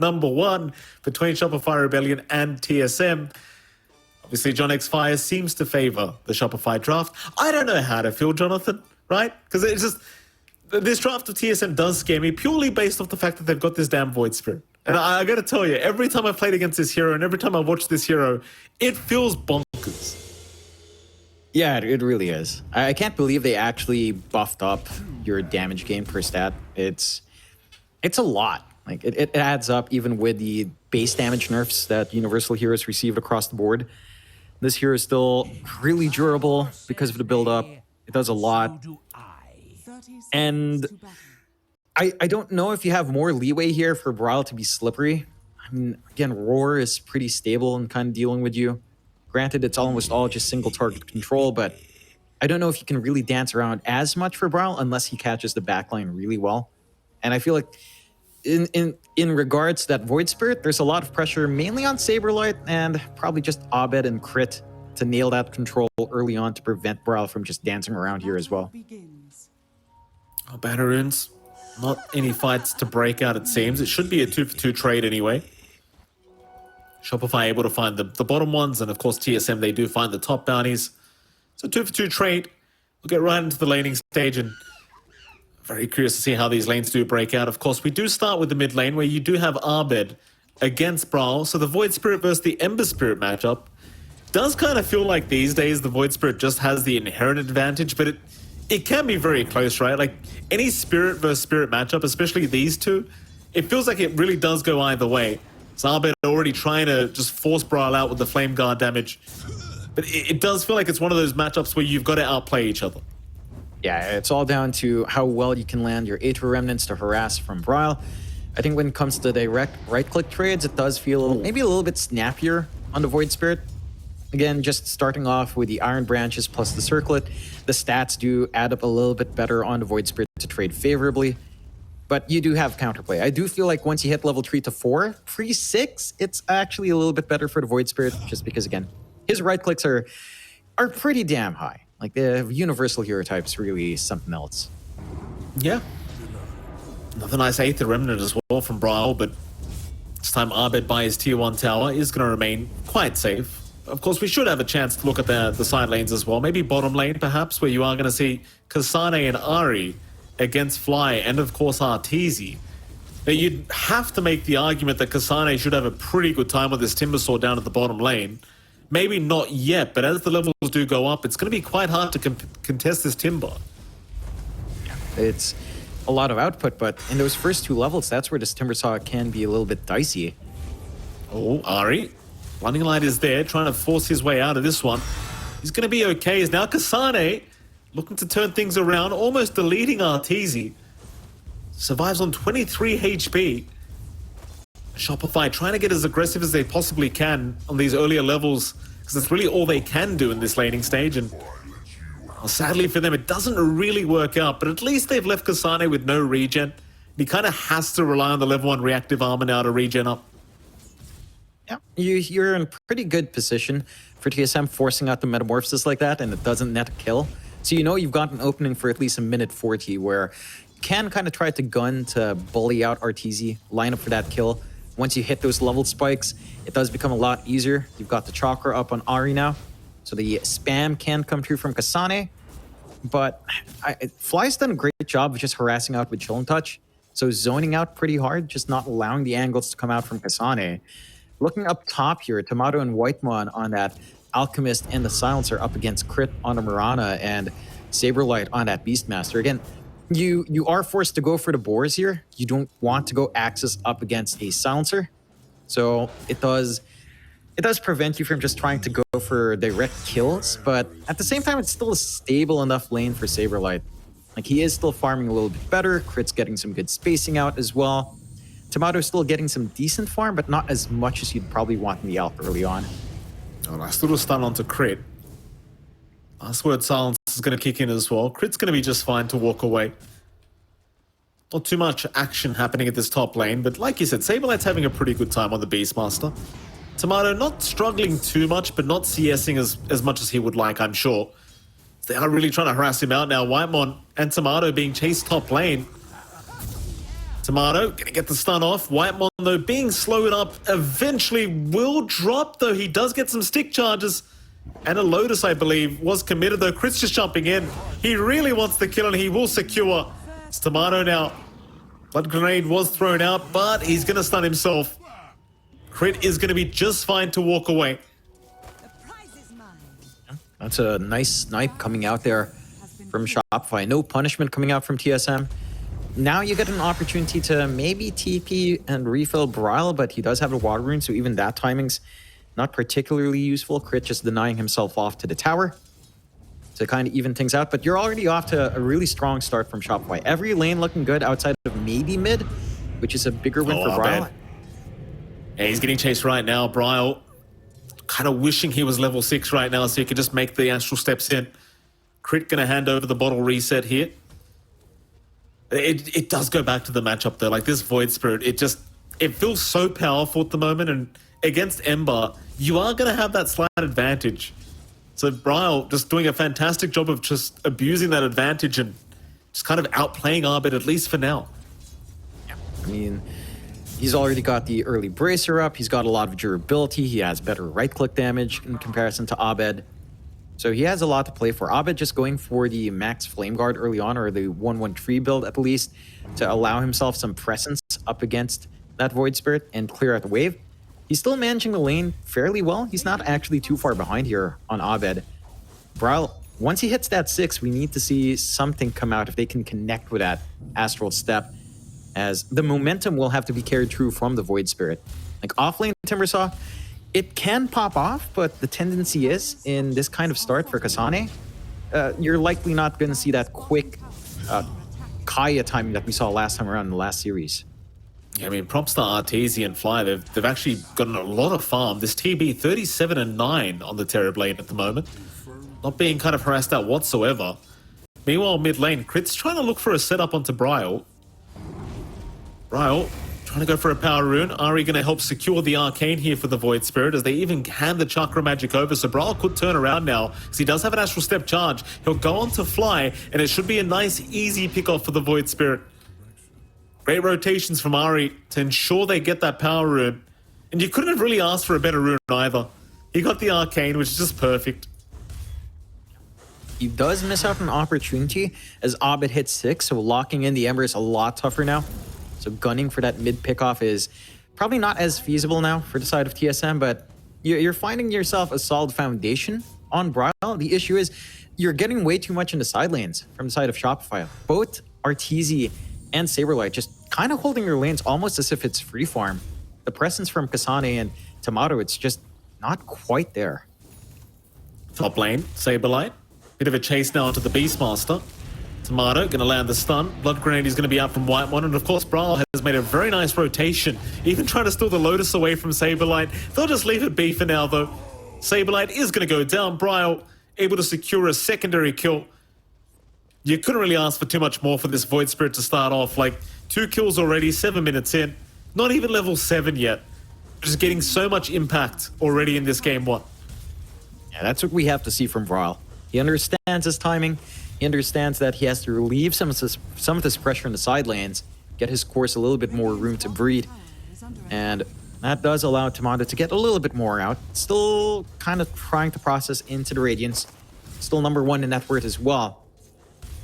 #1 between Shopify Rebellion and TSM. Obviously, John X Fire seems to favor the Shopify draft. I don't know how to feel, Jonathan, right? Because it's just, this draft of TSM does scare me purely based off the fact that they've got this damn Void Spirit. And I got to tell you, every time I've played against this hero and every time I watch this hero, it feels bonkers. Yeah, it really is. I can't believe they actually buffed up your damage gain per stat. It's a lot. Like it adds up even with the base damage nerfs that Universal heroes received across the board. This hero is still really durable because of the build-up. It does a lot. And I don't know if you have more leeway here for Brawl to be slippery. I mean, again, Roar is pretty stable and kind of dealing with you. Granted, it's almost all just single target control, but I don't know if you can really dance around as much for Brawl unless he catches the backline really well. And I feel like in regards to that Void Spirit, there's a lot of pressure mainly on Saberlight and probably just Abed and Crit to nail that control early on to prevent Brawl from just dancing around here as well. Oh, Batteroons, not any fights to break out, it seems. It should be a 2-for-2 trade anyway. Shopify able to find the bottom ones, and of course TSM, they do find the top bounties. So 2-for-2 trade. We'll get right into the laning stage, and very curious to see how these lanes do break out. Of course, we do start with the mid lane where you do have Abed against Brawl. So the Void Spirit versus the Ember Spirit matchup does kind of feel like these days the Void Spirit just has the inherent advantage, but it can be very close, right? Like any Spirit versus Spirit matchup, especially these two, it feels like it really does go either way. So Abed already trying to just force Brawl out with the Flame Guard damage. But it does feel like it's one of those matchups where you've got to outplay each other. Yeah, it's all down to how well you can land your Aether Remnants to harass from Brawl. I think when it comes to direct right-click trades, it does feel maybe a little bit snappier on the Void Spirit. Again, just starting off with the Iron Branches plus the Circlet, the stats do add up a little bit better on the Void Spirit to trade favorably. But you do have counterplay. I do feel like once you hit level 3 to 4, pre-6, it's actually a little bit better for the Void Spirit, just because, again, his right-clicks are pretty damn high. Like, the Universal hero type's really something else. Yeah. Another nice Aether Remnant as well from Brawl, but this time Abed by his tier 1 tower is going to remain quite safe. Of course, we should have a chance to look at the side lanes as well. Maybe bottom lane, perhaps, where you are going to see Kasane and Ahri against Fly, and of course Arteezy. Now, you'd have to make the argument that Kasane should have a pretty good time with this Timbersaw down at the bottom lane. Maybe not yet, but as the levels do go up, it's going to be quite hard to contest this Timber. It's a lot of output, but in those first 2 levels, that's where this Timbersaw can be a little bit dicey. Oh, Ahri. Blinding Light is there, trying to force his way out of this one. He's going to be okay. Is now Kasane looking to turn things around, almost deleting Arteezy. Survives on 23 HP. Shopify trying to get as aggressive as they possibly can on these earlier levels, because that's really all they can do in this laning stage. And well, sadly for them, it doesn't really work out, but at least they've left Kasane with no regen. He kind of has to rely on the level 1 reactive armor now to regen up. Yeah, you're in pretty good position for TSM forcing out the Metamorphosis like that, and it doesn't net a kill. So you know you've got an opening for at least a minute 40 where you can kind of try to gun to bully out Arteezy, line up for that kill. Once you hit those level spikes, it does become a lot easier. You've got the Chakra up on Ahri now, so the spam can come through from Kasane. But Fly's done a great job of just harassing out with Chill and Touch. So zoning out pretty hard, just not allowing the angles to come out from Kasane. Looking up top here, Tomato and Whitemon on that Alchemist and the Silencer up against Crit on the Mirana and Saberlight on that Beastmaster. Again, you are forced to go for the boars here. You don't want to go Axis up against a Silencer. So it does prevent you from just trying to go for direct kills, but at the same time, it's still a stable enough lane for Saberlight. Like, he is still farming a little bit better. Crit's getting some good spacing out as well. Tomato's still getting some decent farm, but not as much as you'd probably want in the Alp early on. Oh, nice little stun onto Crit. Last word silence is going to kick in as well. Crit's going to be just fine to walk away. Not too much action happening at this top lane, but like you said, Saberlight's having a pretty good time on the Beastmaster. Tomato not struggling too much, but not CSing as much as he would like, I'm sure. They are really trying to harass him out now. Whitemon and Tomato being chased top lane. Tomato gonna get the stun off. Whitemon, though, being slowed up, eventually will drop, though. He does get some stick charges. And a Lotus, I believe, was committed, though. Crit's just jumping in. He really wants the kill, and he will secure. It's Tomato now. Blood Grenade was thrown out, but he's gonna stun himself. Crit is gonna be just fine to walk away. That's a nice snipe coming out there from Shopify. No punishment coming out from TSM. Now you get an opportunity to maybe TP and refill Brile, but he does have a water rune, so even that timing's not particularly useful. Crit just denying himself off to the tower to kind of even things out. But you're already off to a really strong start from Shopify. Every lane looking good outside of maybe mid, which is a bigger win for Brile. Yeah, he's getting chased right now. Brile kind of wishing he was level 6 right now so he could just make the astral steps in. Crit gonna hand over the bottle reset here. It does go back to the matchup though. Like this Void Spirit, it feels so powerful at the moment, and against Ember, you are gonna have that slight advantage. So Brile just doing a fantastic job of just abusing that advantage and just kind of outplaying Arbit, at least for now. I mean, he's already got the early bracer up. He's got a lot of durability. He has better right-click damage in comparison to Abed. So he has a lot to play for. Abed just going for the max Flame Guard early on, or the 1-1-3 build at least, to allow himself some presence up against that Void Spirit and clear out the wave. He's still managing the lane fairly well. He's not actually too far behind here on Abed. Brile, once he hits that 6, we need to see something come out if they can connect with that Astral Step, as the momentum will have to be carried through from the Void Spirit. Like offlane Timbersaw, it can pop off, but the tendency is, in this kind of start for Kasane, you're likely not going to see that quick Kaya timing that we saw last time around in the last series. Yeah, I mean, props to Arteezy and Fly. They've actually gotten a lot of farm. This TB 37-9 on the Terror Blade at the moment. Not being kind of harassed out whatsoever. Meanwhile, mid lane, Crit's trying to look for a setup onto Brile. Brile trying to go for a power rune. Ari going to help secure the arcane here for the Void Spirit as they even hand the Chakra Magic over. So Brile could turn around now because he does have an Astral Step charge. He'll go on to Fly, and it should be a nice, easy pickoff for the Void Spirit. Great rotations from Ari to ensure they get that power rune. And you couldn't have really asked for a better rune either. He got the arcane, which is just perfect. He does miss out on an opportunity as Abed hits 6, so locking in the Ember is a lot tougher now. So gunning for that mid pickoff is probably not as feasible now for the side of TSM, but you're finding yourself a solid foundation on Brile. The issue is you're getting way too much in the side lanes from the side of Shopify. Both Arteezy and Saberlight just kind of holding their lanes almost as if it's free farm. The presence from Kasane and Tomato, it's just not quite there. Top lane, Saberlight. Bit of a chase now onto the Beastmaster. Tomato going to land the stun. Blood Grenade is going to be out from Whitemon. And of course, Brile has made a very nice rotation. Even trying to steal the Lotus away from Saberlight. They'll just leave it be for now, though. Saberlight is going to go down. Brile able to secure a secondary kill. You couldn't really ask for too much more for this Void Spirit to start off. Like, 2 kills already, 7 minutes in. Not even level 7 yet. Just getting so much impact already in this game 1. Yeah, that's what we have to see from Brile. He understands his timing. He understands that he has to relieve some of this pressure in the side lanes, get his course a little bit more room to breathe. And that does allow Tomato to get a little bit more out. Still kind of trying to process into the Radiance. Still number 1 in net worth as well.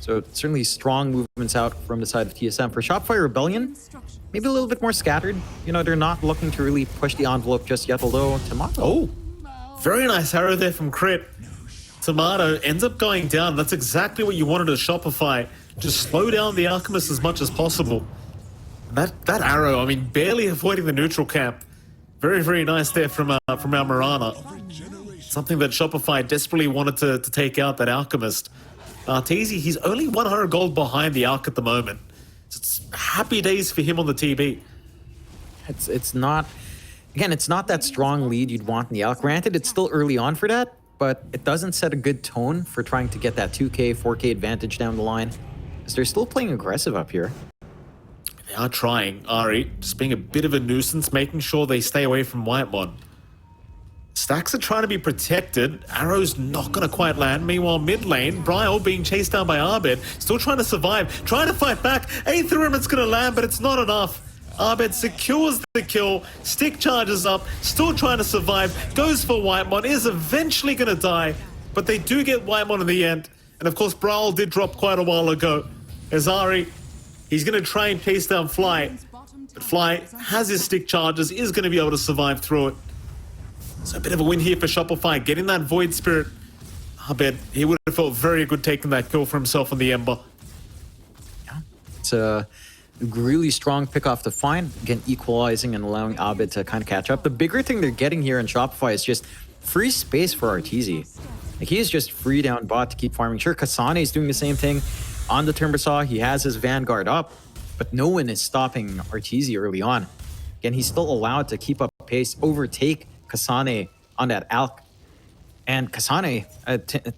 So certainly strong movements out from the side of TSM. For Shopify Rebellion, maybe a little bit more scattered. You know, they're not looking to really push the envelope just yet, although Tomato... Oh, very nice arrow there from Crit. Tomato ends up going down. That's exactly what you wanted to Shopify. Just slow down the Alchemist as much as possible. That arrow, I mean, barely avoiding the neutral camp. Very, very nice there from our Marana. Something that Shopify desperately wanted to take out, that Alchemist. Arteezy, he's only 100 gold behind the Alch at the moment. So it's happy days for him on the TB. It's not... Again, it's not that strong lead you'd want in the Alch. Granted, it's still early on for that, but it doesn't set a good tone for trying to get that 2k, 4k advantage down the line. Because they're still playing aggressive up here. They are trying. Ari just being a bit of a nuisance, making sure they stay away from Whitemon. Stacks are trying to be protected. Arrow's not going to quite land. Meanwhile, mid lane, Bryle being chased down by Abed, still trying to survive, trying to fight back. Eighth Rumour's going to land, but it's not enough. Abed secures the kill, stick charges up, still trying to survive, goes for Whitemon, is eventually going to die, but they do get Whitemon in the end. And of course, Bryle did drop quite a while ago. Azari, he's going to try and chase down Fly, but Fly has his stick charges, is going to be able to survive through it. So a bit of a win here for Shopify, getting that Void Spirit. Abed, he would have felt very good taking that kill for himself on the Ember. Yeah, it's a really strong pick off the find. Again, equalizing and allowing Abed to kind of catch up. The bigger thing they're getting here in Shopify is just free space for Arteezy. Like, he is just free down bot to keep farming. Sure, Kasane is doing the same thing on the Timbersaw. He has his Vanguard up, but no one is stopping Arteezy early on. Again, he's still allowed to keep up pace, overtake Kasane on that Alk. And Kasane,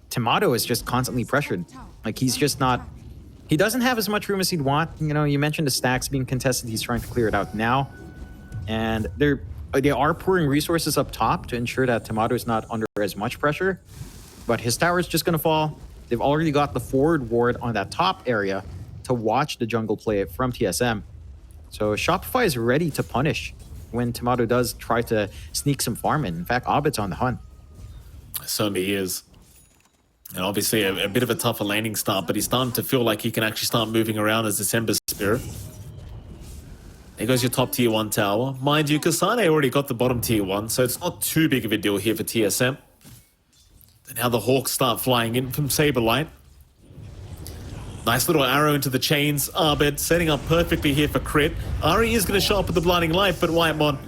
Timado is just constantly pressured. Like, he's just not... He doesn't have as much room as he'd want. You know, you mentioned the stacks being contested. He's trying to clear it out now. And they are pouring resources up top to ensure that Timado is not under as much pressure. But his tower is just going to fall. They've already got the forward ward on that top area to watch the jungle play from TSM. So Shopify is ready to punish when Timado does try to sneak some farm in. In fact, Abed's on the hunt. Certainly is. And obviously a bit of a tougher laning start, but he's starting to feel like he can actually start moving around as December Spirit. There goes your top tier 1 tower. Mind you, Kasane already got the bottom tier 1, so it's not too big of a deal here for TSM. And now the Hawks start flying in from Saberlight. Nice little arrow into the chains. Abed setting up perfectly here for crit. Ari is going to show up with the blinding light, but Whitemon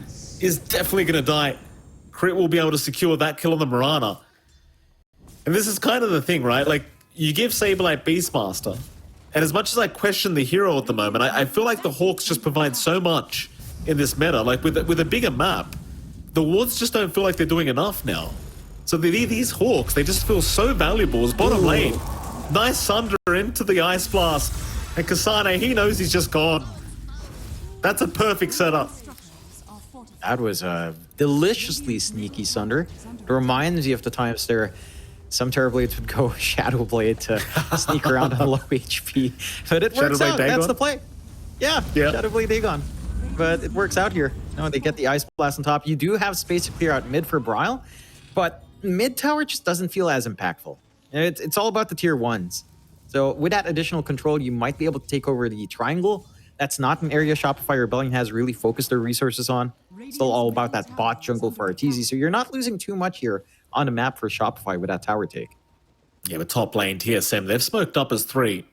is definitely going to die. Crit will be able to secure that kill on the Mirana. And this is kind of the thing, right? Like, you give Saberlight Beastmaster, and as much as I question the hero at the moment, I feel like the Hawks just provide so much in this meta. Like, with a bigger map, the wards just don't feel like they're doing enough now. So these Hawks, they just feel so valuable as bottom lane. Nice Sunder into the Ice Blast. And Kasane, he knows he's just gone. That's a perfect setup. That was a deliciously sneaky Sunder. It reminds you of the times there some Terrorblades would go Shadow Blade to sneak around on low HP. But it works out. That's the play. Yeah, Shadow Blade Dagon. But it works out here. You know, they get the Ice Blast on top. You do have space to clear out mid for Bryle, but mid tower just doesn't feel as impactful. It's all about the tier 1s. So with that additional control, you might be able to take over the triangle. That's not an area Shopify Rebellion has really focused their resources on. It's still all about that bot jungle for Arteezy. So you're not losing too much here on the map for Shopify with that tower take. Yeah, but top lane, TSM, they've smoked up as 3.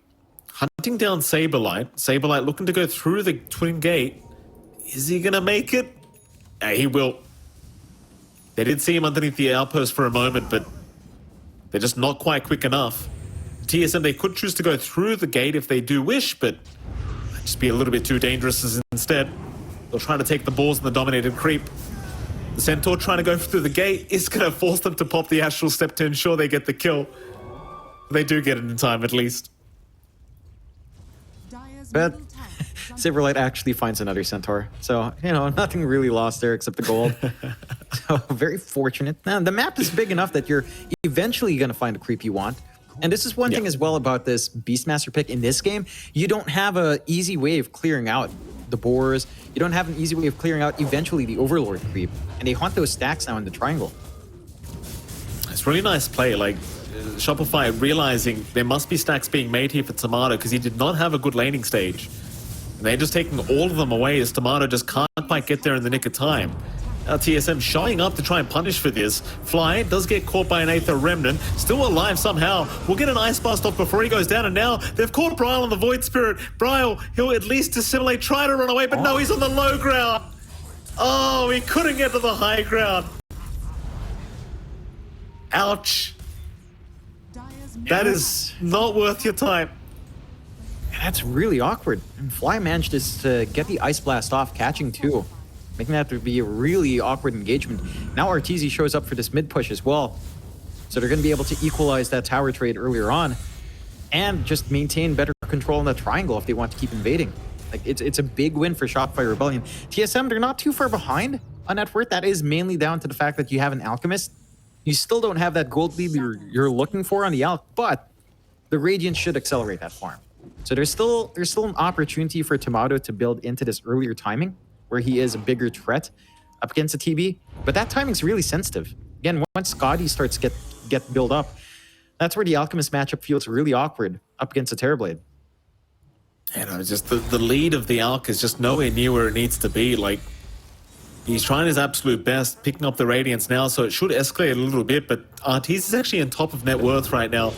Hunting down Saberlight. Saberlight looking to go through the twin gate. Is he going to make it? He will. They did see him underneath the outpost for a moment, but they're just not quite quick enough. TSM, they could choose to go through the gate if they do wish, but might just be a little bit too dangerous instead. They'll try to take the balls in the dominated creep. The Centaur trying to go through the gate is going to force them to pop the Astral Step to ensure they get the kill. They do get it in time, at least. But Saberlight actually finds another Centaur. So, you know, nothing really lost there except the gold. So, very fortunate. Now, the map is big enough that you're eventually going to find a creep you want. And this is one thing as well about this Beastmaster pick in this game. You don't have an easy way of clearing out the boars. You don't have an easy way of clearing out eventually the Overlord creep. And they hunt those stacks now in the triangle. It's really nice play. Like, Shopify realizing there must be stacks being made here for Tomato because he did not have a good laning stage. And they're just taking all of them away as Tomato just can't quite get there in the nick of time. Now TSM showing up to try and punish for this. Fly does get caught by an Aether Remnant. Still alive somehow. We'll get an Ice Blast off before he goes down. And now they've caught Bryle on the Void Spirit. Bryle, he'll at least dissimulate, try to run away. But no, he's on the low ground. Oh, he couldn't get to the high ground. Ouch. That is not worth your time. That's really awkward. And Fly managed to get the Ice Blast off, catching 2. Making that to be a really awkward engagement. Now Arteezy shows up for this mid push as well. So they're going to be able to equalize that tower trade earlier on. And just maintain better control in the triangle if they want to keep invading. Like, it's a big win for Shopify Rebellion. TSM, they're not too far behind on net worth, that is mainly down to the fact that you have an Alchemist. You still don't have that gold lead you're looking for on the Alch, but the Radiant should accelerate that farm. So there's still an opportunity for Tomato to build into this earlier timing, where he is a bigger threat up against the TB. But that timing's really sensitive. Again, once Scotty starts get built up, that's where the Alchemist matchup feels really awkward up against the Terrorblade. And it's just the lead of the Alch is just nowhere near where it needs to be. Like, he's trying his absolute best, picking up the Radiance now, so it should escalate a little bit, but Arteez is actually on top of net worth right now.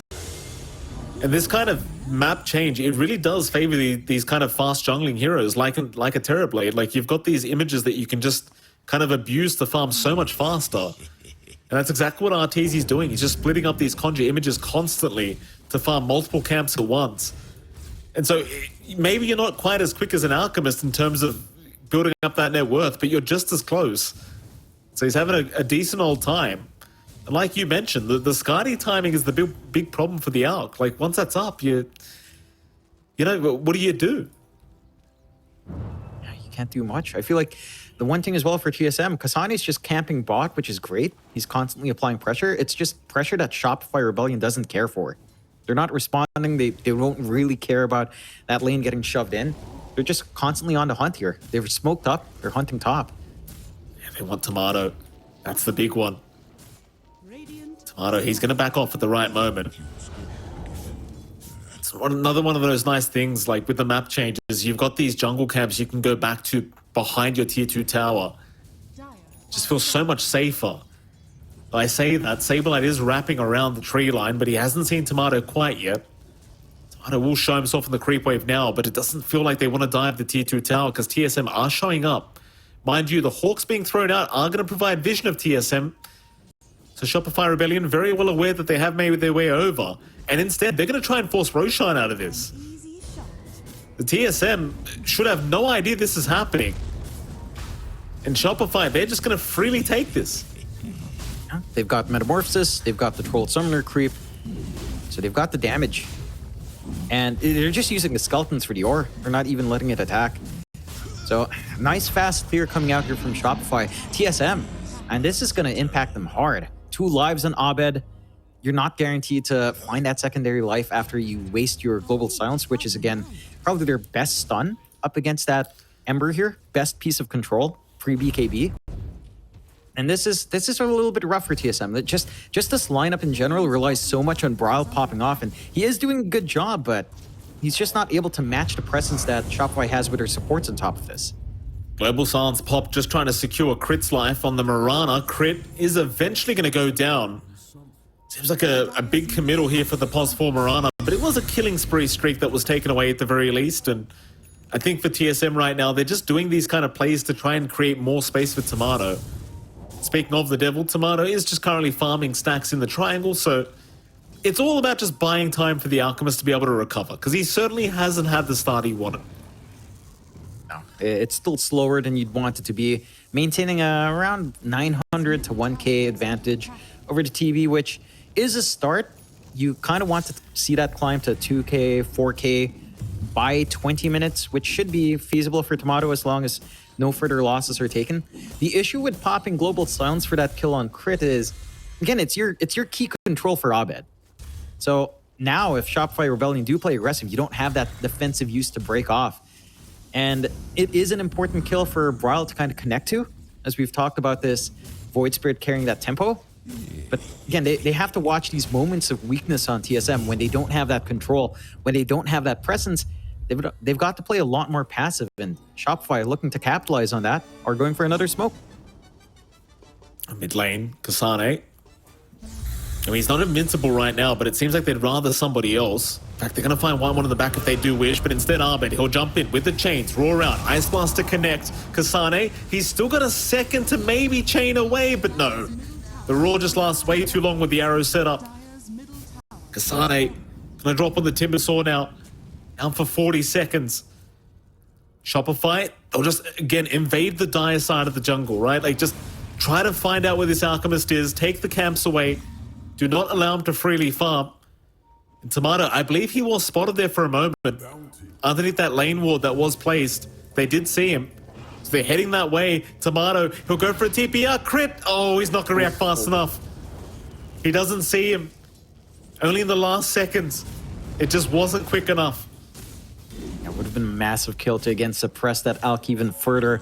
And this kind of map change, it really does favor these kind of fast jungling heroes like a Terrorblade. Like, you've got these images that you can just kind of abuse the farm so much faster. And that's exactly what Arteez is doing. He's just splitting up these conjure images constantly to farm multiple camps at once. And so maybe you're not quite as quick as an Alchemist in terms of building up that net worth, but you're just as close. So he's having a decent old time. And like you mentioned, the Skadi timing is the big problem for the Alch. Like, once that's up, you know, what do you do? Yeah, you can't do much. I feel like the one thing as well for TSM, Kasane's just camping bot, which is great. He's constantly applying pressure. It's just pressure that Shopify Rebellion doesn't care for. They're not responding. They don't really care about that lane getting shoved in. They're just constantly on the hunt here. They're smoked up. They're hunting top. Yeah, they want Tomato. That's the big one. Tomato, he's going to back off at the right moment. It's another one of those nice things, like with the map changes, you've got these jungle camps you can go back to behind your tier 2 tower. Just feels so much safer. I say that, Saberlight is wrapping around the tree line, but he hasn't seen Tomato quite yet. Tomato will show himself in the creep wave now, but it doesn't feel like they want to dive the tier 2 tower because TSM are showing up. Mind you, the Hawks being thrown out are going to provide vision of TSM. So Shopify Rebellion very well aware that they have made their way over. And instead, they're going to try and force Roshan out of this. The TSM should have no idea this is happening. And Shopify, they're just going to freely take this. Yeah, they've got Metamorphosis, they've got the Troll Summoner creep, so they've got the damage. And they're just using the Skeletons for the ore. They're not even letting it attack. So, nice fast clear coming out here from Shopify. TSM, and this is going to impact them hard. 2 lives on Abed. You're not guaranteed to find that secondary life after you waste your Global Silence, which is, again, probably their best stun up against that Ember here. Best piece of control, pre-BKB. And this is a little bit rough for TSM. Just this lineup in general relies so much on Brawl popping off, and he is doing a good job, but he's just not able to match the presence that Shopify has with their supports on top of this. Global Silence pop just trying to secure Crit's life on the Mirana. Crit is eventually going to go down. Seems like a big committal here for the POS 4 Mirana, but it was a killing spree streak that was taken away at the very least, and I think for TSM right now, they're just doing these kind of plays to try and create more space for Tomato. Speaking of the devil, Tomato is just currently farming stacks in the triangle, so it's all about just buying time for the Alchemist to be able to recover, because he certainly hasn't had the start he wanted. No, it's still slower than you'd want it to be, maintaining around 900 to 1k advantage over the TV, which is a start. You kind of want to see that climb to 2k, 4k by 20 minutes, which should be feasible for Tomato as long as no further losses are taken. The issue with popping Global Silence for that kill on Crit is, again, it's your key control for Abed. So now if Shopify Rebellion do play aggressive, you don't have that defensive use to break off. And it is an important kill for Brawl to kind of connect to, as we've talked about this Void Spirit carrying that tempo. But again, they have to watch these moments of weakness on TSM when they don't have that control, when they don't have that presence. They've got to play a lot more passive, and Shopify looking to capitalize on that are going for another smoke. Mid lane, Kasane. I mean, he's not invincible right now, but it seems like they'd rather somebody else. In fact, they're going to find one in the back if they do wish, but instead Abed, he'll jump in with the chains, roar out, Ice Blast to connect. Kasane, he's still got a second to maybe chain away, but no. The roar just lasts way too long with the arrow set up. Kasane, gonna drop on the Timber Saw now. Down for 40 seconds. Shopify, they'll just, again, invade the dire side of the jungle, right? Like, just try to find out where this Alchemist is, take the camps away, do not allow him to freely farm. And Tomato, I believe he was spotted there for a moment. Underneath that lane ward that was placed, they did see him. So So they're heading that way. Tomato, he'll go for a TPR crit. Oh, he's not going to react fast enough. He doesn't see him. Only in the last seconds. It just wasn't quick enough. That would have been a massive kill to again suppress that Alk even further.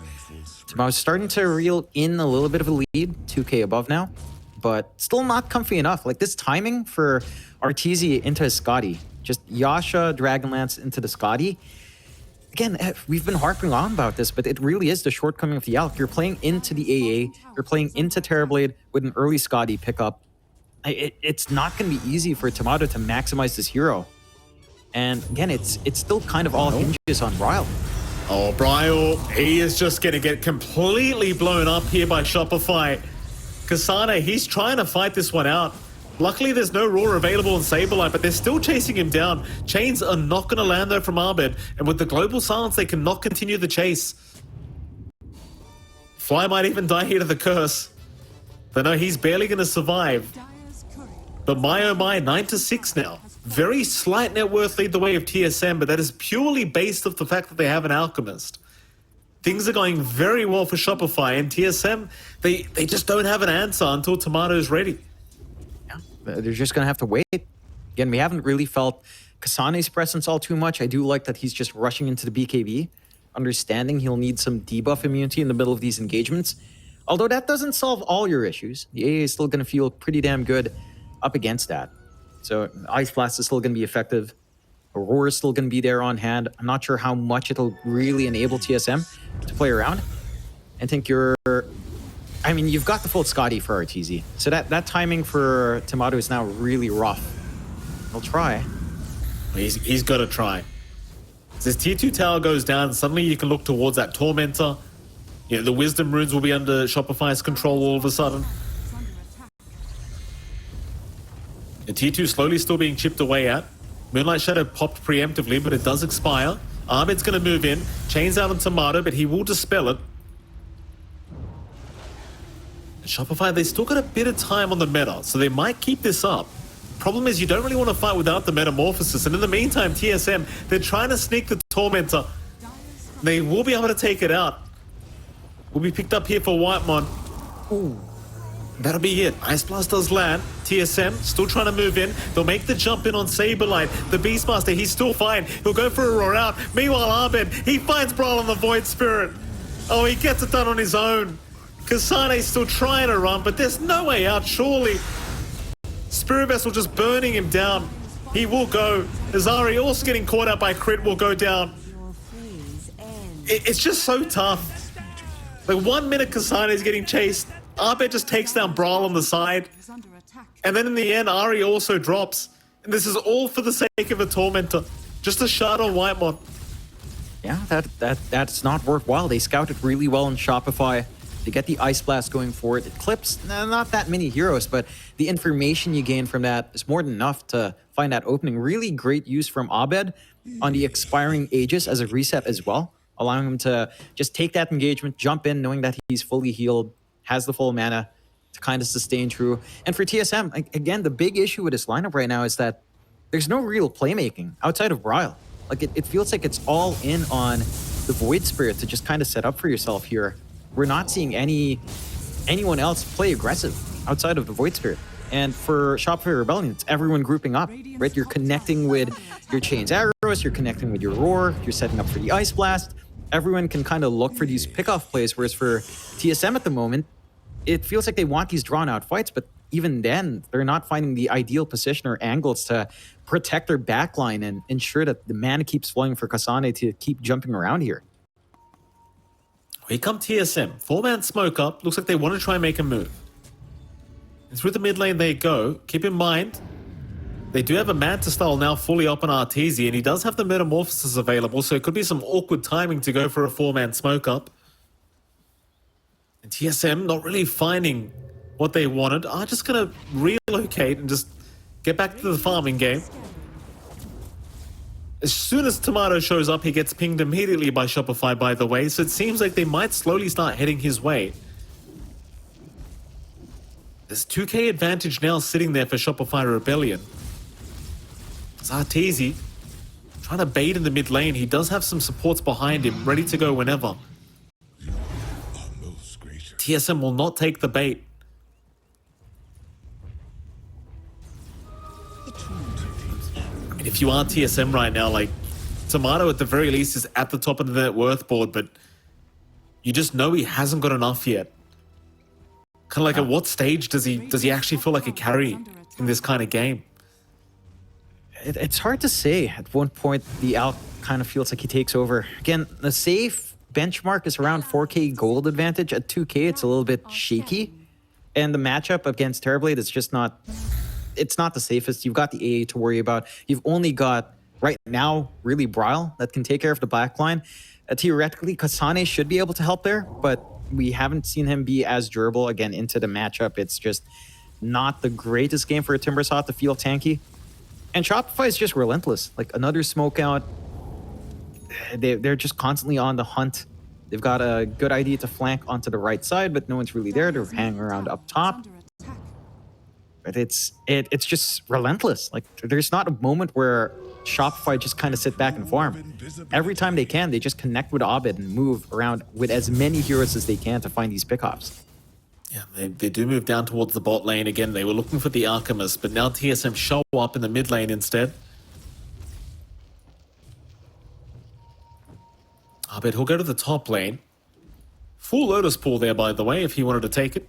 Tomato's starting to reel in a little bit of a lead, 2k above now, but still not comfy enough. Like this timing for Arteezy into a Scotty, just Yasha, Dragonlance into the Scotty. Again, we've been harping on about this, but it really is the shortcoming of the Alk. You're playing into the AA, you're playing into Terrorblade with an early Scotty pickup. It's not going to be easy for Tomato to maximize this hero. And again, it's still kind of all hinges on Bryle. Oh, Bryle, he is just going to get completely blown up here by Shopify. Kasane, he's trying to fight this one out. Luckily, there's no Roar available in Saberlight, but they're still chasing him down. Chains are not going to land though from Abed, and with the global silence, they cannot continue the chase. Fly might even die here to the curse. They know he's barely going to survive. But my oh my, 9-6 now. Very slight net worth lead the way of TSM, but that is purely based off the fact that they have an Alchemist. Things are going very well for Shopify, and TSM, they just don't have an answer until Tomato's ready. They're just going to have to wait. Again, we haven't really felt Kasane's presence all too much. I do like that he's just rushing into the BKB, understanding he'll need some debuff immunity in the middle of these engagements. Although that doesn't solve all your issues. The AA is still going to feel pretty damn good up against that. So Ice Blast is still going to be effective. Aurora is still going to be there on hand. I'm not sure how much it'll really enable TSM to play around. I think I mean, you've got the full Scotty for Arteezy. So that timing for Tomato is now really rough. He'll try. He's got to try. As this tier 2 tower goes down, suddenly you can look towards that Tormentor. You know, the Wisdom runes will be under Shopify's control all of a sudden. The tier 2 slowly still being chipped away at. Moonlight Shadow popped preemptively, but it does expire. Ahmed's going to move in. Chains out on Tomato, but he will dispel it. Shopify, they still got a bit of time on the meta, so they might keep this up. Problem is, you don't really want to fight without the Metamorphosis, and in the meantime, TSM, they're trying to sneak the Tormentor. They will be able to take it out. Will be picked up here for Whitemon. Ooh. That'll be it. Ice Blast does land. TSM still trying to move in. They'll make the jump in on Saberlight. The Beastmaster, he's still fine. He'll go for a roar out. Meanwhile, Abed, he finds Brawl on the Void Spirit. Oh, he gets it done on his own. Kasane's still trying to run, but there's no way out, surely. Spirit Vessel just burning him down. He will go. Azari also getting caught out by crit will go down. It's just so tough. Like 1 minute Kasane's getting chased. Abed just takes down Brawl on the side. And then in the end, Ari also drops. And this is all for the sake of a Tormentor. Just a shard on Whitemon. Yeah, that's not worthwhile. They scouted really well in Shopify. They get the Ice Blast going forward. It clips not that many heroes, but the information you gain from that is more than enough to find that opening. Really great use from Abed on the expiring Aegis as a reset as well, allowing him to just take that engagement, jump in, knowing that he's fully healed, has the full mana to kind of sustain through. And for TSM, again, the big issue with this lineup right now is that there's no real playmaking outside of Bryle. Like it feels like it's all in on the Void Spirit to just kind of set up for yourself here. We're not seeing anyone else play aggressive outside of the Void Spirit. And for Shopify Rebellion, it's everyone grouping up, right? You're connecting with your Chains Arrows, you're connecting with your Roar, you're setting up for the Ice Blast. Everyone can kind of look for these pickoff plays, whereas for TSM at the moment, it feels like they want these drawn-out fights, but even then, they're not finding the ideal position or angles to protect their backline and ensure that the mana keeps flowing for Kasane to keep jumping around here. Here come TSM. 4-man smoke up. Looks like they want to try and make a move. And through the mid lane they go. Keep in mind, they do have a Manta style now fully up on Arteezy, and he does have the Metamorphosis available, so it could be some awkward timing to go for a 4-man smoke up. And TSM not really finding what they wanted. Are just going to relocate and just get back to the farming game. As soon as Tomato shows up, he gets pinged immediately by Shopify, by the way, so it seems like they might slowly start heading his way. There's 2k advantage now sitting there for Shopify Rebellion. It's Arteezy trying to bait in the mid lane. He does have some supports behind him, ready to go whenever. TSM will not take the bait. I mean, if you are TSM right now, like, Tomato at the very least is at the top of the net worth board, but you just know he hasn't got enough yet. Kind of like, at what stage does he actually feel like a carry in this kind of game? It's hard to say. At one point, the Alc kind of feels like he takes over. Again, the safe benchmark is around 4K gold advantage. At 2K, it's a little bit shaky. And the matchup against Terrorblade is just not... It's not the safest. You've got the AA to worry about. You've only got, right now, really Bryle that can take care of the backline. Theoretically, Kasane should be able to help there, but we haven't seen him be as durable again into the matchup. It's just not the greatest game for a Timbersaw to feel tanky. And Shopify is just relentless. Like, another smoke out. They're just constantly on the hunt. They've got a good idea to flank onto the right side, but no one's really there. They're hanging around up top. But it's just relentless. Like, there's not a moment where Shopify just kind of sit back and farm. Every time they can, they just connect with Abed and move around with as many heroes as they can to find these pickoffs. Yeah, they do move down towards the bot lane again. They were looking for the Alchemist, but now TSM show up in the mid lane instead. Abed, he'll go to the top lane. Full Lotus Pool there, by the way, if he wanted to take it.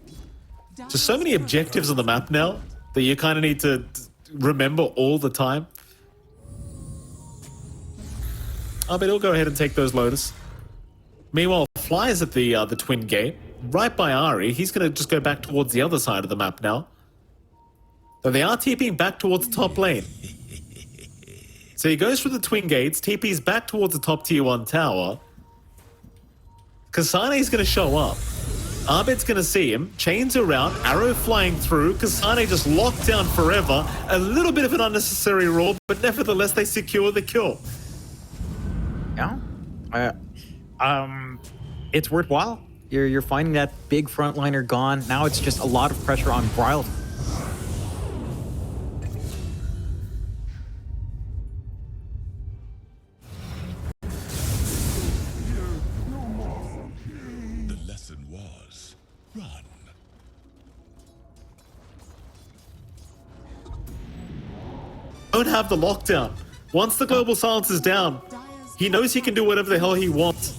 Just so many objectives on the map now that you kind of need to remember all the time. Abed, he'll go ahead and take those Lotus. Meanwhile, Fly's at the Twin Gate, right by Ari. He's going to just go back towards the other side of the map now. So they are TPing back towards the top lane. So he goes through the Twin Gates, TP's back towards the top tier 1 tower. Kasane's going to show up. Abed's going to see him. Chains around, arrow flying through. Kasane just locked down forever. A little bit of an unnecessary roll, but nevertheless they secure the kill. Yeah. It's worthwhile. You're finding that big frontliner gone. Now it's just a lot of pressure on Bryle. The lesson was run. Don't have the lockdown. Once the global silence is down, he knows he can do whatever the hell he wants.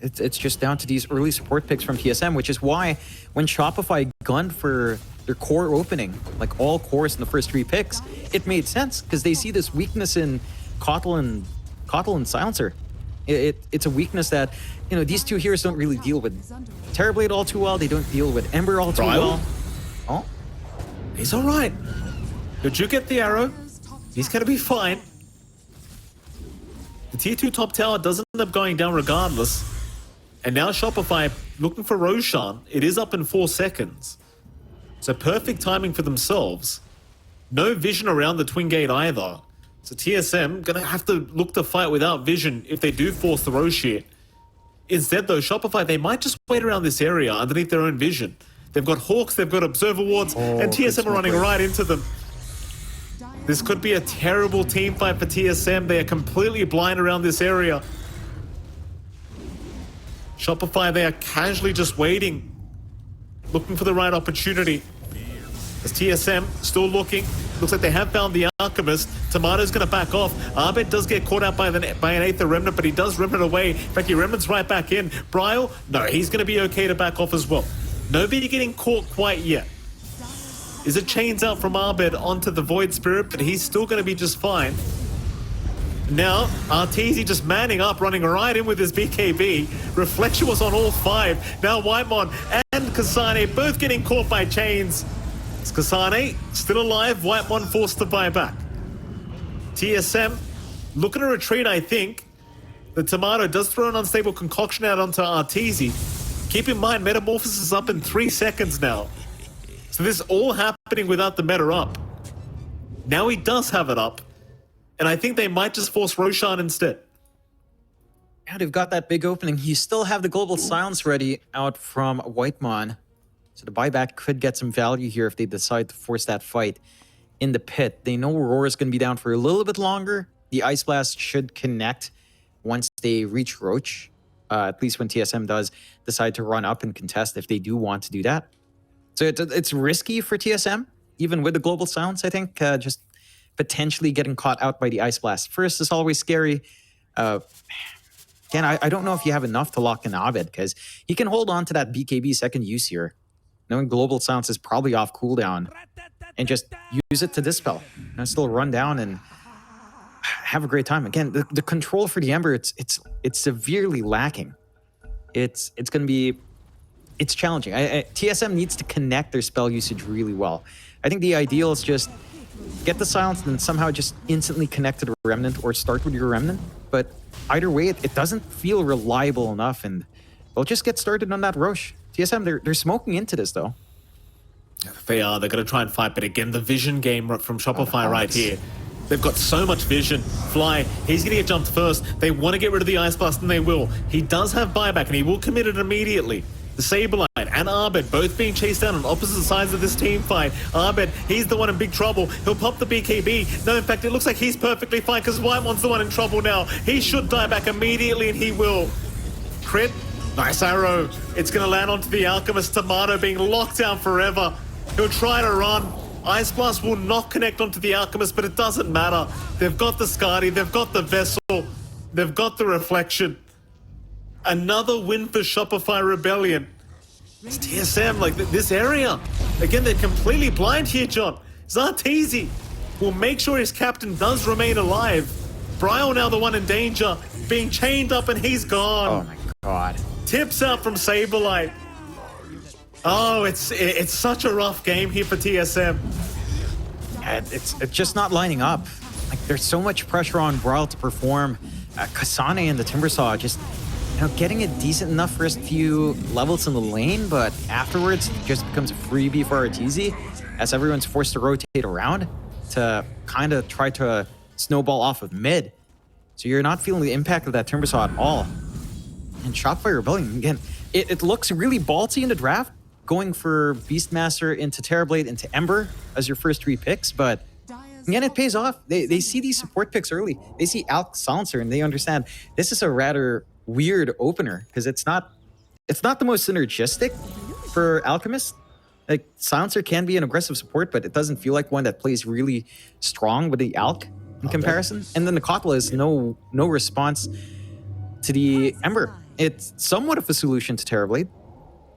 It's just down to these early support picks from TSM, which is why when Shopify gunned for their core opening, like all cores in the first 3 picks, it made sense because they see this weakness in Kotl and Silencer. It's a weakness that, you know, these two heroes don't really deal with. Terrorblade all too well. They don't deal with Ember all too well. Oh, He's all right. Did you get the arrow? He's going to be fine. The tier 2 top tower does end up going down regardless. And now Shopify looking for Roshan. It is up in 4 seconds. So perfect timing for themselves. No vision around the Twin Gate either. So TSM going to have to look to fight without vision if they do force the Rosh here. Instead though, Shopify, they might just wait around this area underneath their own vision. They've got Hawks, they've got Observer Wards, and TSM are running right into them. This could be a terrible team fight for TSM. They are completely blind around this area. Shopify, they are casually just waiting, looking for the right opportunity. As TSM still looking, looks like they have found the Alchemist. Tomato's going to back off. Abed does get caught out by an Aether Remnant, but he does Remnant away. In fact, he Remnant's right back in. Bryle, no, he's going to be okay to back off as well. Nobody getting caught quite yet. Is it chains out from Abed onto the Void Spirit, but he's still going to be just fine. Now, Arteezy just manning up, running right in with his BKB. Reflection was on all 5. Now Whitemon and Kasane both getting caught by chains. Is Kasane still alive? Whitemon forced to buy back. TSM looking to retreat, I think. The Tomato does throw an unstable concoction out onto Arteezy. Keep in mind, Metamorphosis is up in 3 seconds now. So this is all happening without the meta up. Now he does have it up. And I think they might just force Roshan instead. Yeah, they've got that big opening. You still have the global silence ready out from Whitemon. So the buyback could get some value here if they decide to force that fight in the pit. They know Aurora's going to be down for a little bit longer. The Ice Blast should connect once they reach Roach. at least when TSM does decide to run up and contest, if they do want to do that. So it's risky for TSM, even with the global silence, I think, just potentially getting caught out by the Ice Blast. First is always scary. Again, I don't know if you have enough to lock in Abed, because he can hold on to that BKB second use here, knowing global silence is probably off cooldown, and just use it to dispel. And still run down and have a great time. Again, the control for the Ember, it's severely lacking. It's going to be... It's challenging. TSM needs to connect their spell usage really well. I think the ideal is just get the silence and then somehow just instantly connect to the Remnant or start with your Remnant. But either way, it doesn't feel reliable enough, and they'll just get started on that Rosh. TSM, they're smoking into this, though. They are. They're going to try and fight, but again, the vision game from Shopify right here. They've got so much vision. Fly, he's going to get jumped first. They want to get rid of the Ice Blast, and they will. He does have buyback, and he will commit it immediately. The Saberlight and Abed both being chased down on opposite sides of this team fight. Abed, he's the one in big trouble. He'll pop the BKB. No, in fact, it looks like he's perfectly fine because White One's the one in trouble now. He should die back immediately, and he will. Crit, nice arrow. It's going to land onto the Alchemist. Tomato being locked down forever. He'll try to run. Ice Blast will not connect onto the Alchemist, but it doesn't matter. They've got the Skadi, they've got the Vessel, they've got the Reflection. Another win for Shopify Rebellion. It's TSM, like this area. Again, they're completely blind here, John. Zarteezy will make sure his captain does remain alive. Bryle now the one in danger, being chained up, and he's gone. Oh my god. Tips out from Saberlight. Oh, it's such a rough game here for TSM. Yeah, it's just not lining up. Like, there's so much pressure on Bryle to perform. Kasane and the Timbersaw just, getting it decent enough first few levels in the lane, but afterwards it just becomes a freebie for Arteezy as everyone's forced to rotate around to kind of try to snowball off of mid. So you're not feeling the impact of that Timbersaw at all. And Shopify Rebellion, again, it looks really ballsy in the draft, going for Beastmaster into Terrorblade into Ember as your first 3 picks, but again, it pays off. They see these support picks early. They see Alk Silencer, and they understand this is a rather weird opener because it's not the most synergistic for Alchemist. Like, Silencer can be an aggressive support, but it doesn't feel like one that plays really strong with the Alk in comparison. And then the Kotla is no response to the Ember. It's somewhat of a solution to Terrorblade,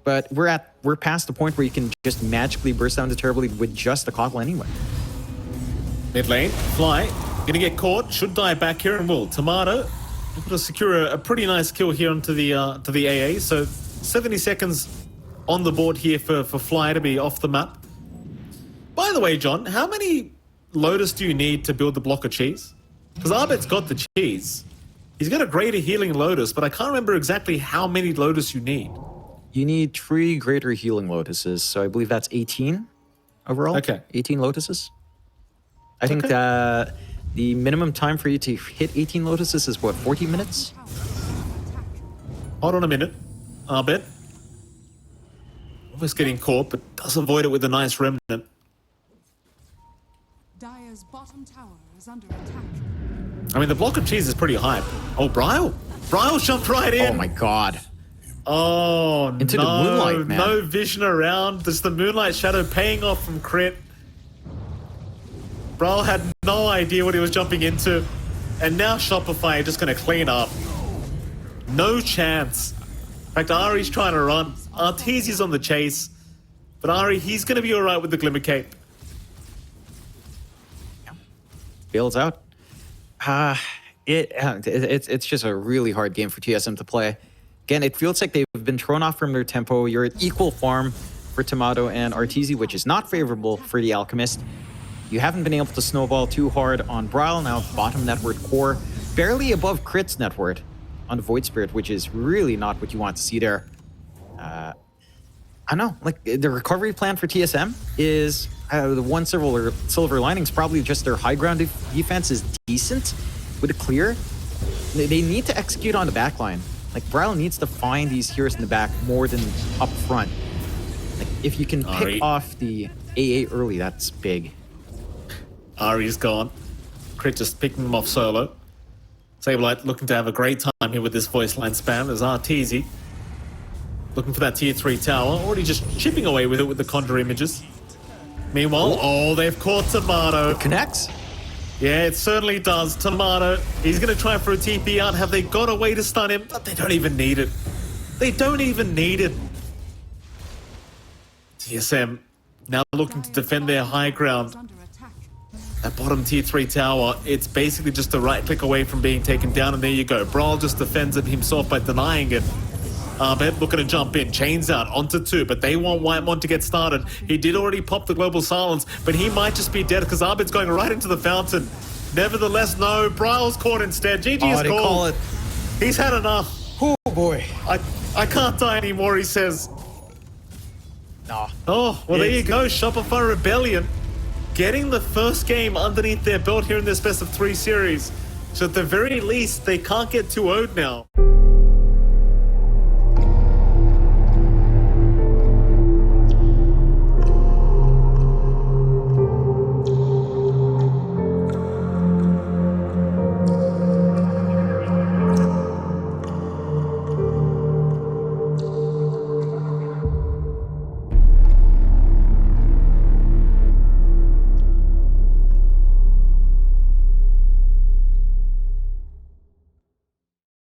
but we're past the point where you can just magically burst down the Terrorblade with just the Kotla anyway. Mid lane, Fly, gonna get caught, should die back here and will. Tomato, able to secure a pretty nice kill here onto the AA, so 70 seconds on the board here for Fly to be off the map. By the way, John, how many Lotus do you need to build the block of cheese? Because Abed's got the cheese. He's got a greater healing Lotus, but I can't remember exactly how many Lotus you need. You need 3 greater healing Lotuses, so I believe that's 18 overall. Okay. 18 Lotuses. I think the minimum time for you to hit 18 Lotuses is, what, 40 minutes? Hold on a minute. Abed. Almost getting caught, but does avoid it with a nice remnant. Dire's bottom tower is under attack. I mean, the block of cheese is pretty high. Oh, Bryle? Bryle jumped right in. Oh my god. Oh, Into the moonlight, man. No vision around. There's the moonlight shadow paying off from crit. Bryle had no idea what he was jumping into. And now Shopify are just going to clean up. No chance. In fact, Ari's trying to run. Arteezy's on the chase. But Ari, he's going to be all right with the Glimmer Cape. Bails out. It's just a really hard game for TSM to play. Again, it feels like they've been thrown off from their tempo. You're at equal farm for Tomato and Arteezy, which is not favorable for the Alchemist. You haven't been able to snowball too hard on Bryle, now bottom net worth core, barely above Crit's net worth on the Void Spirit, which is really not what you want to see there. I don't know, like, the recovery plan for TSM is the one silver lining is probably just their high ground defense is decent with a clear. They need to execute on the back line. Like, Bryle needs to find these heroes in the back more than up front. Like, if you can pick off the AA early, that's big. Ari's gone. Crit just picking him off solo. Saberlight looking to have a great time time here with this voice line spam as Arteezy looking for that tier 3 tower, already just chipping away with it with the conjure images. Meanwhile, oh, they've caught Tomato. Connects? Yeah, it certainly does. Tomato, he's going to try for a TP out. Have they got a way to stun him? But they don't even need it. They don't even need it. TSM now looking to defend their high ground. Under attack. That bottom tier 3 tower, it's basically just a right click away from being taken down, and there you go. Brawl just defends it himself by denying it. Arbet looking to jump in, chains out onto 2, but they want Whitemon to get started. He did already pop the global silence, but he might just be dead because Arbet's going right into the fountain. Nevertheless, no, Bryle's caught instead. GG is they call called. it. He's had enough. Oh boy. I can't die anymore, he says. Nah. Oh, well, there you go. Shopify Rebellion getting the first game underneath their belt here in this best of 3 series. So at the very least, they can't get too owed now.